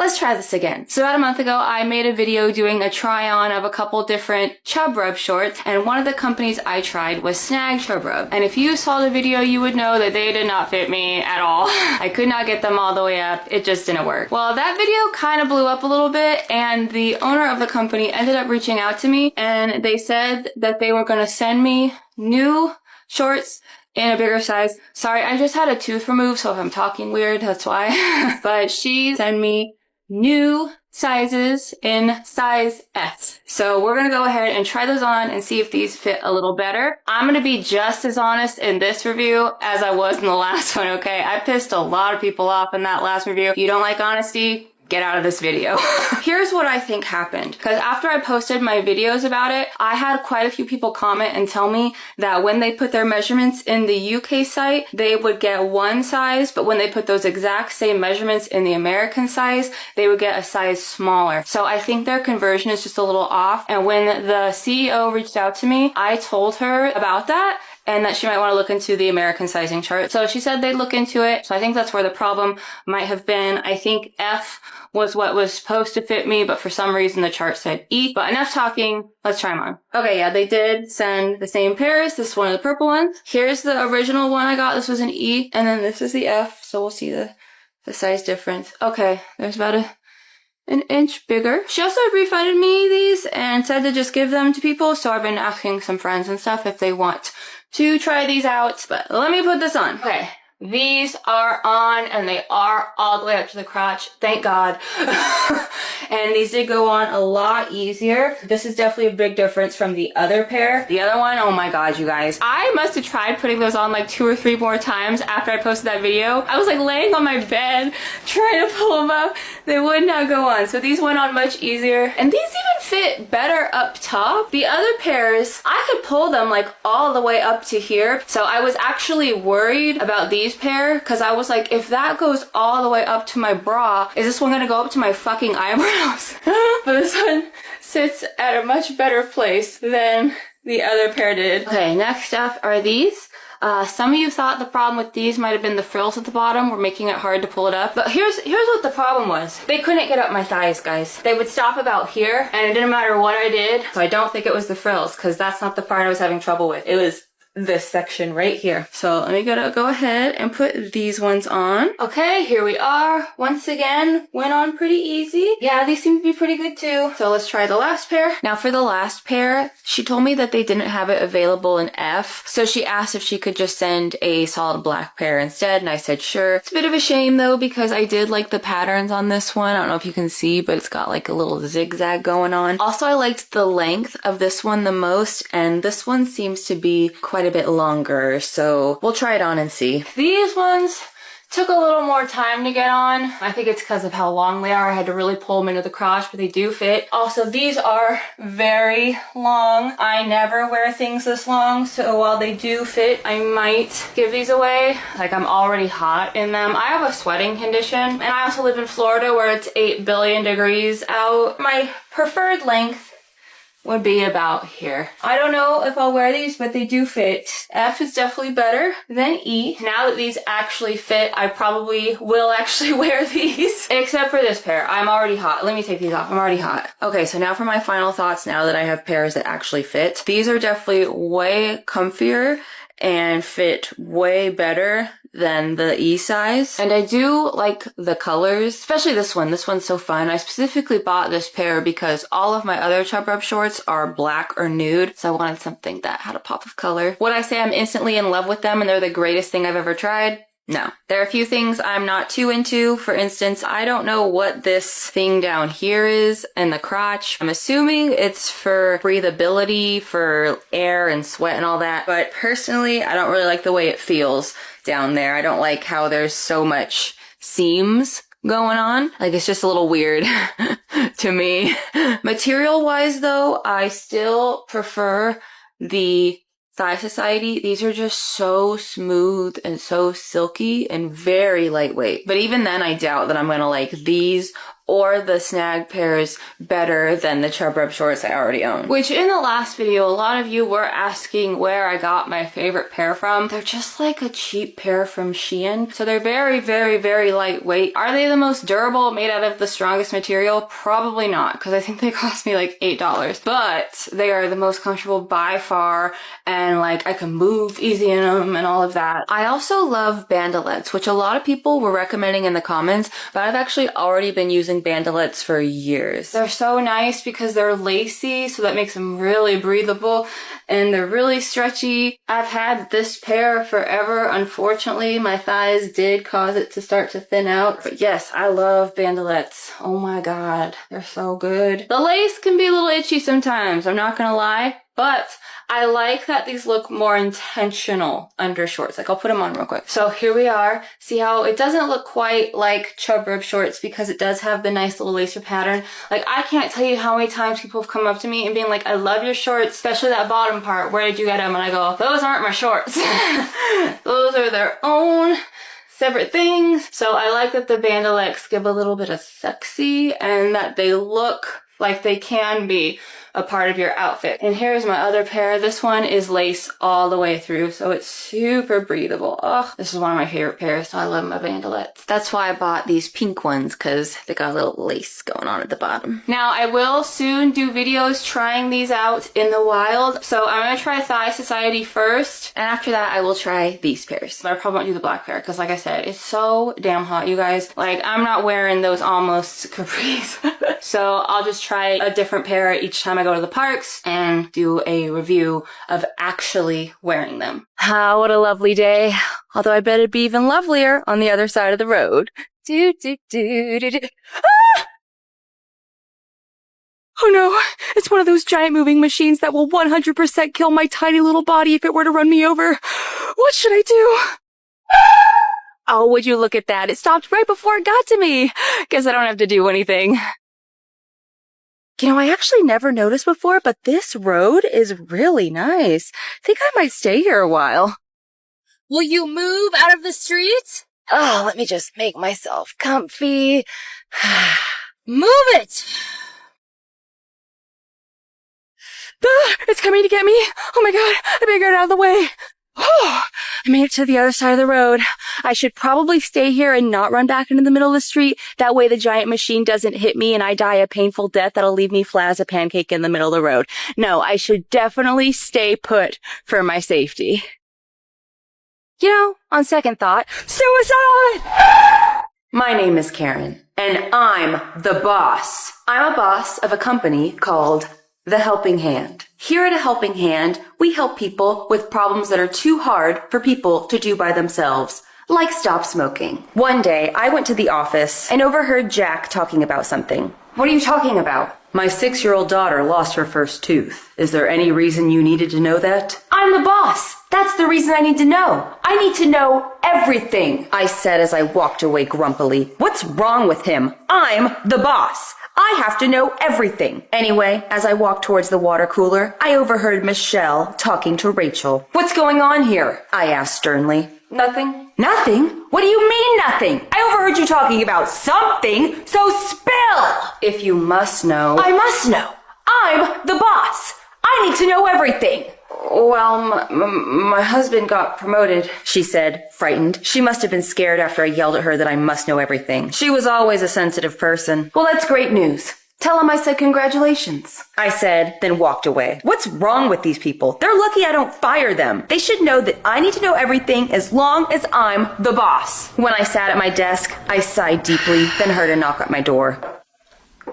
let's try this again. So about a month ago, I made a video doing a try on of a couple different Chub Rub shorts, and one of the companies I tried was Snag Chub Rub. And if you saw the video, you would know that they did not fit me at all. I could not get them all the way up. It just didn't work. Well, that video kind of blew up a little bit, and the owner of the company ended up reaching out to me, and they said that they were going to send me new shorts in a bigger size. Sorry, I just had a tooth removed, so if I'm talking weird, that's why. But she sent me new sizes in size S. So we're gonna go ahead and try those on and see if these fit a little better. I'm gonna be just as honest in this review as I was in the last one, okay? I pissed a lot of people off in that last review. If you don't like honesty, get out of this video. Here's what I think happened. Because after I posted my videos about it, I had quite a few people comment and tell me that when they put their measurements in the UK site, they would get one size, but when they put those exact same measurements in the American size, they would get a size smaller. So I think their conversion is just a little off. And when the CEO reached out to me, I told her about that, and that she might want to look into the American sizing chart. So she said they'd look into it. So I think that's where the problem might have been. I think F was what was supposed to fit me, but for some reason the chart said E. But enough talking, let's try them on. Okay, yeah, they did send the same pairs. This is one of the purple ones. Here's the original one I got. This was an E, and then this is the F. So we'll see the size difference. Okay, there's about an inch bigger. She also refunded me these and said to just give them to people. So I've been asking some friends and stuff if they want to try these out, but let me put this on. Okay, these are on, and they are all the way up to the crotch, thank God. And these did go on a lot easier. This is definitely a big difference from the other pair. The other one, oh my God, you guys. I must have tried putting those on like 2 or 3 more times after I posted that video. I was like laying on my bed trying to pull them up. They would not go on. So these went on much easier. And these even fit better up top. The other pairs, I could pull them like all the way up to here. So I was actually worried about these pair, because I was like, if that goes all the way up to my bra, is this one gonna go up to my fucking eyebrows? But this one sits at a much better place than the other pair did. Okay, next up are these. Some of you thought the problem with these might have been the frills at the bottom were making it hard to pull it up. But here's what the problem was. They couldn't get up my thighs, guys. They would stop about here, and it didn't matter what I did. So I don't think it was the frills, because that's not the part I was having trouble with. It was this section right here. So let me go ahead and put these ones on. Okay, here we are. Once again, went on pretty easy. Yeah, these seem to be pretty good too. So let's try the last pair. Now for the last pair, she told me that they didn't have it available in F. So she asked if she could just send a solid black pair instead, and I said sure. It's a bit of a shame though, because I did like the patterns on this one. I don't know if you can see, but it's got like a little zigzag going on. Also, I liked the length of this one the most, and this one seems to be quite a bit longer, so we'll try it on and see. These ones took a little more time to get on. I think it's because of how long they are. I had to really pull them into the crotch, but they do fit. Also, these are very long. I never wear things this long, so while they do fit, I might give these away. Like, I'm already hot in them. I have a sweating condition, and I also live in Florida where it's 8 billion degrees out. My preferred length would be about here. I don't know if I'll wear these, but they do fit. F is definitely better than E. Now that these actually fit, I probably will actually wear these. Except for this pair. I'm already hot. Let me take these off. I'm already hot. Okay, so now for my final thoughts now that I have pairs that actually fit. These are definitely way comfier and fit way better than the E size. And I do like the colors, especially this one. This one's so fun. I specifically bought this pair because all of my other Chub Rub shorts are black or nude, so I wanted something that had a pop of color. Would I say I'm instantly in love with them and they're the greatest thing I've ever tried? No. There are a few things I'm not too into. For instance, I don't know what this thing down here is in the crotch. I'm assuming it's for breathability, for air and sweat and all that. But personally, I don't really like the way it feels down there. I don't like how there's so much seams going on. Like, it's just a little weird to me. Material wise though, I still prefer the Thigh Society. These are just so smooth and so silky and very lightweight. But even then, I doubt that I'm gonna like these or the Snag pairs better than the Chub Rub shorts I already own. Which in the last video, a lot of you were asking where I got my favorite pair from. They're just like a cheap pair from Shein. So they're very, very, very lightweight. Are they the most durable, made out of the strongest material? Probably not, because I think they cost me like $8. But they are the most comfortable by far, and like I can move easy in them and all of that. I also love bandelettes, which a lot of people were recommending in the comments, but I've actually already been using bandelettes for years. They're so nice because they're lacy, so that makes them really breathable, and they're really stretchy. I've had this pair forever. Unfortunately, my thighs did cause it to start to thin out. But yes, I love bandelettes. Oh my god, they're so good. The lace can be a little itchy sometimes, I'm not gonna lie, but I like that these look more intentional under shorts. Like, I'll put them on real quick. So here we are. See how it doesn't look quite like Chub Rub shorts because it does have the nice little lacer pattern. Like, I can't tell you how many times people have come up to me and being like, I love your shorts, especially that bottom part. Where did you get them? And I go, those aren't my shorts. Those are their own separate things. So I like that the bandelettes give a little bit of sexy and that they look like they can be a part of your outfit. And here's my other pair. This one is lace all the way through, so it's super breathable. Oh, this is one of my favorite pairs, so I love my bandelettes. That's why I bought these pink ones, because they got a little lace going on at the bottom. Now, I will soon do videos trying these out in the wild, so I'm gonna try Thigh Society first, and after that, I will try these pairs. But I probably won't do the black pair, because like I said, it's so damn hot, you guys. Like, I'm not wearing those almost capris. So I'll just try a different pair each time I go to the parks and do a review of actually wearing them. Ah, what a lovely day. Although I bet it'd be even lovelier on the other side of the road. Ah! Oh no, it's one of those giant moving machines that will 100% kill my tiny little body if it were to run me over. What should I do? Oh, would you look at that? It stopped right before it got to me. Guess I don't have to do anything. You know, I actually never noticed before, but this road is really nice. I think I might stay here a while. Will you move out of the street? Oh, let me just make myself comfy. Move it! Ah, it's coming to get me. Oh my god, I better get out of the way. Oh, I made it to the other side of the road. I should probably stay here and not run back into the middle of the street. That way the giant machine doesn't hit me and I die a painful death that'll leave me flat as a pancake in the middle of the road. No, I should definitely stay put for my safety. You know, on second thought, suicide! My name is Karen, and I'm the boss. I'm a boss of a company called The Helping Hand. Here at A Helping Hand, we help people with problems that are too hard for people to do by themselves, like stop smoking. One day, I went to the office and overheard Jack talking about something. What are you talking about? My 6-year-old daughter lost her first tooth. Is there any reason you needed to know that? I'm the boss. That's the reason I need to know. I need to know everything, I said as I walked away grumpily. What's wrong with him? I'm the boss. I have to know everything. Anyway, as I walked towards the water cooler, I overheard Michelle talking to Rachel. What's going on here? I asked sternly. Nothing. Nothing? What do you mean nothing? I overheard you talking about something, so spill! If you must know. I must know. I'm the boss. I need to know everything. Well, my husband got promoted, she said, frightened. She must have been scared after I yelled at her that I must know everything. She was always a sensitive person. Well, that's great news. Tell him I said congratulations, I said, then walked away. What's wrong with these people? They're lucky I don't fire them. They should know that I need to know everything as long as I'm the boss. When I sat at my desk, I sighed deeply, then heard a knock at my door.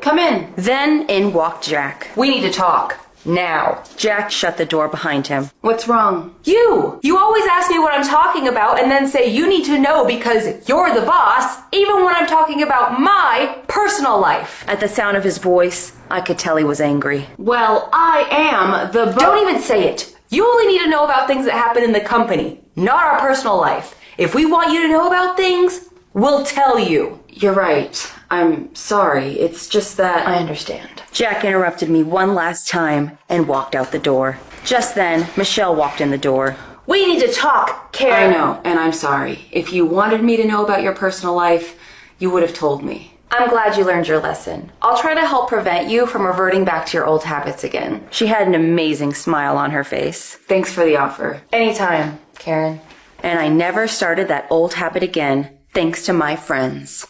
Come in. Then in walked Jack. We need to talk. Now. Jack shut the door behind him. What's wrong? You! You always ask me what I'm talking about and then say you need to know because you're the boss, even when I'm talking about my personal life. At the sound of his voice, I could tell he was angry. Well, I am the boss. Don't even say it. You only need to know about things that happen in the company, not our personal life. If we want you to know about things, we'll tell you. You're right. I'm sorry. It's just that... I understand. Jack interrupted me one last time and walked out the door. Just then, Michelle walked in the door. We need to talk, Karen. I know, and I'm sorry. If you wanted me to know about your personal life, you would have told me. I'm glad you learned your lesson. I'll try to help prevent you from reverting back to your old habits again. She had an amazing smile on her face. Thanks for the offer. Anytime, Karen. And I never started that old habit again, thanks to my friends.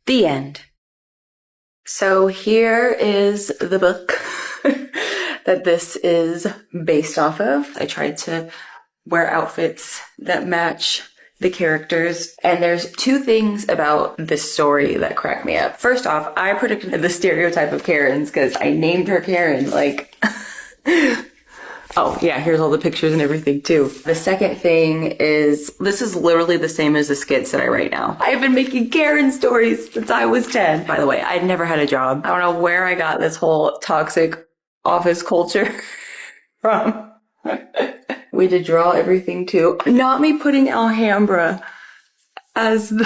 The end. So here is the book that this is based off of. I tried to wear outfits that match the characters. And there's two things about this story that crack me up. First off, I predicted the stereotype of Karens because I named her Karen. Like, oh yeah, here's all the pictures and everything too. The second thing is, this is literally the same as the skits that I write now. I've been making Karen stories since I was 10. By the way, I'd never had a job. I don't know where I got this whole toxic office culture from. We did draw everything too. Not me putting Alhambra as the...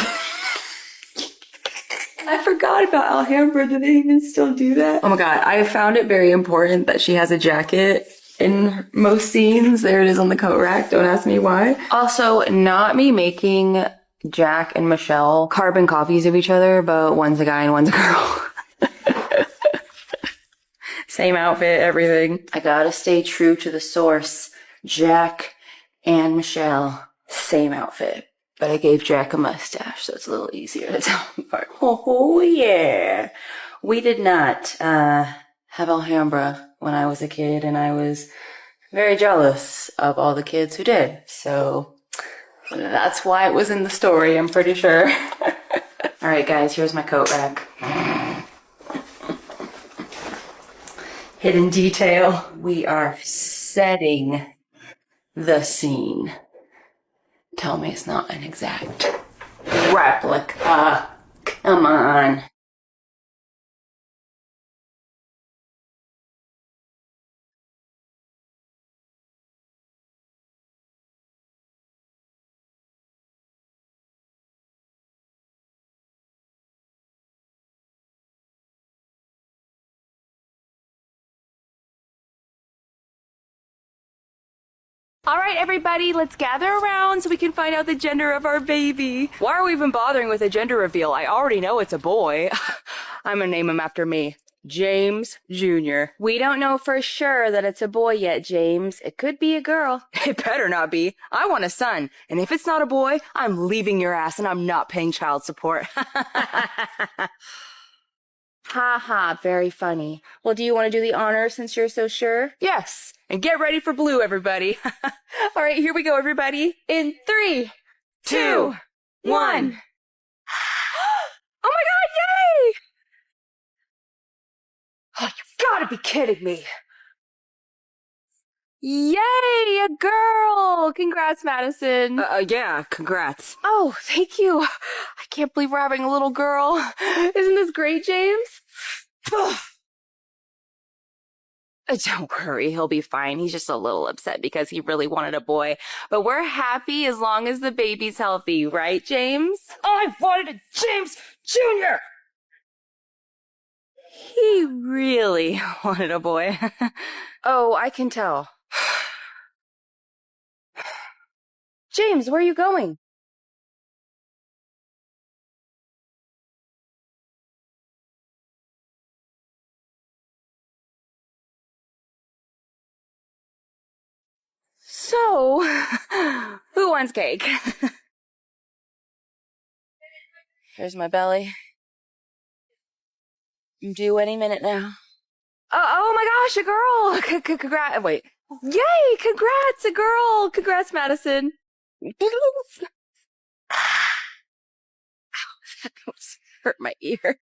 I forgot about Alhambra. Do they even still do that? Oh my god, I found it very important that she has a jacket in most scenes. There it is on the coat rack. Don't ask me why. Also, not me making Jack and Michelle carbon copies of each other, but one's a guy and one's a girl. Same outfit, everything. I gotta stay true to the source. Jack and Michelle, same outfit. But I gave Jack a mustache, so it's a little easier to tell apart. Oh yeah. We did not have Alhambra when I was a kid, and I was very jealous of all the kids who did. So that's why it was in the story, I'm pretty sure. All right, guys, here's my coat rack. Hidden detail. We are setting the scene. Tell me it's not an exact replica. Come on. All right, everybody, let's gather around so we can find out the gender of our baby. Why are we even bothering with a gender reveal? I already know it's a boy. I'm gonna name him after me. James Jr. We don't know for sure that it's a boy yet, James. It could be a girl. It better not be. I want a son. And if it's not a boy, I'm leaving your ass and I'm not paying child support. Ha ha, very funny. Well, do you want to do the honors since you're so sure? Yes, and get ready for blue, everybody. All right, here we go, everybody. In 3, 2, 1. Oh my god, yay! Oh, you gotta be kidding me. Yay, a girl! Congrats, Madison. Yeah, congrats. Oh, thank you. I can't believe we're having a little girl. Isn't this great, James? Don't worry, he'll be fine. He's just a little upset because he really wanted a boy. But we're happy as long as the baby's healthy, right, James? I wanted a James Jr.! He really wanted a boy. Oh, I can tell. James, where are you going? So, who wants cake? Here's my belly. I'm due any minute now. Oh my gosh, a girl! Congrats! Wait. Yay! Congrats, a girl! Congrats, Madison. That hurt my ear.